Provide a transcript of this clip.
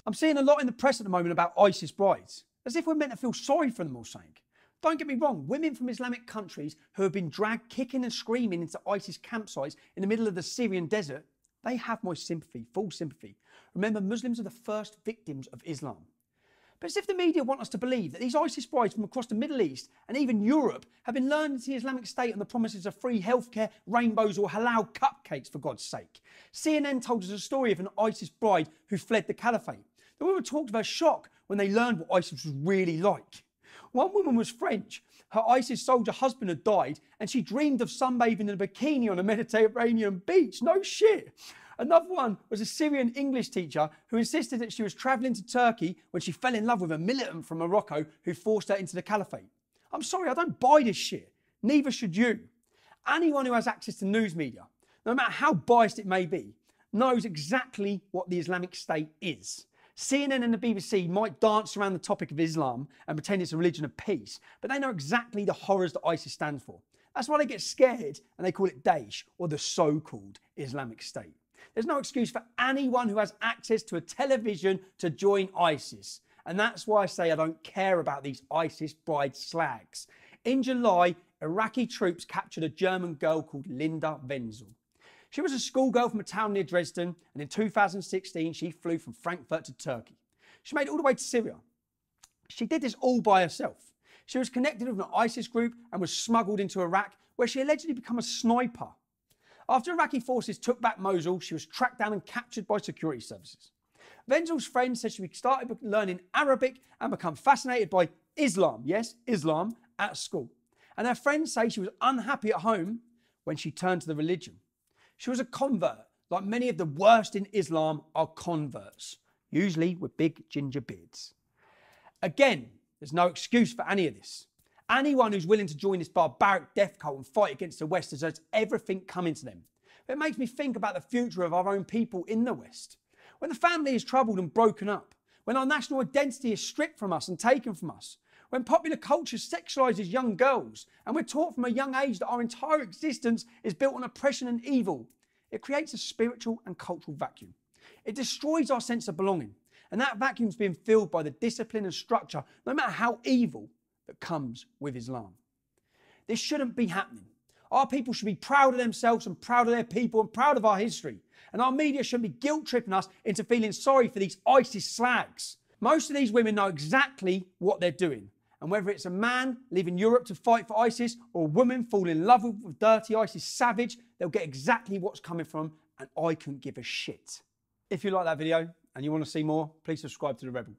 I'm seeing a lot in the press at the moment about ISIS brides, as if we're meant to feel sorry for them or something. Don't get me wrong, women from Islamic countries who have been dragged kicking and screaming into ISIS campsites in the middle of the Syrian desert, they have my sympathy, full sympathy. Remember, Muslims are the first victims of Islam. But as if the media want us to believe that these ISIS brides from across the Middle East and even Europe have been lured into the Islamic State on the promises of free healthcare, rainbows or halal cupcakes, for God's sake. CNN told us a story of an ISIS bride who fled the caliphate. The woman talked of her shock when they learned what ISIS was really like. One woman was French. Her ISIS soldier husband had died and she dreamed of sunbathing in a bikini on a Mediterranean beach. No shit. Another one was a Syrian English teacher who insisted that she was travelling to Turkey when she fell in love with a militant from Morocco who forced her into the caliphate. I'm sorry, I don't buy this shit. Neither should you. Anyone who has access to news media, no matter how biased it may be, knows exactly what the Islamic State is. CNN and the BBC might dance around the topic of Islam and pretend it's a religion of peace, but they know exactly the horrors that ISIS stands for. That's why they get scared and they call it Daesh, or the so-called Islamic State. There's no excuse for anyone who has access to a television to join ISIS. And that's why I say I don't care about these ISIS bride slags. In July, Iraqi troops captured a German girl called Linda Wenzel. She was a schoolgirl from a town near Dresden, and in 2016, she flew from Frankfurt to Turkey. She made it all the way to Syria. She did this all by herself. She was connected with an ISIS group and was smuggled into Iraq, where she allegedly became a sniper. After Iraqi forces took back Mosul, she was tracked down and captured by security services. Wenzel's friend said she started learning Arabic and became fascinated by Islam, yes, Islam, at school. And her friends say she was unhappy at home when she turned to the religion. She was a convert, like many of the worst in Islam are converts, usually with big ginger beards. Again, there's no excuse for any of this. Anyone who's willing to join this barbaric death cult and fight against the West deserves everything coming to them. It makes me think about the future of our own people in the West. When the family is troubled and broken up, when our national identity is stripped from us and taken from us, when popular culture sexualises young girls and we're taught from a young age that our entire existence is built on oppression and evil, it creates a spiritual and cultural vacuum. It destroys our sense of belonging, and that vacuum's being filled by the discipline and structure, no matter how evil, that comes with Islam. This shouldn't be happening. Our people should be proud of themselves and proud of their people and proud of our history. And our media shouldn't be guilt-tripping us into feeling sorry for these ISIS slags. Most of these women know exactly what they're doing. And whether it's a man leaving Europe to fight for ISIS or a woman falling in love with a dirty ISIS savage, they'll get exactly what's coming from, and I couldn't give a shit. If you like that video and you want to see more, please subscribe to The Rebel.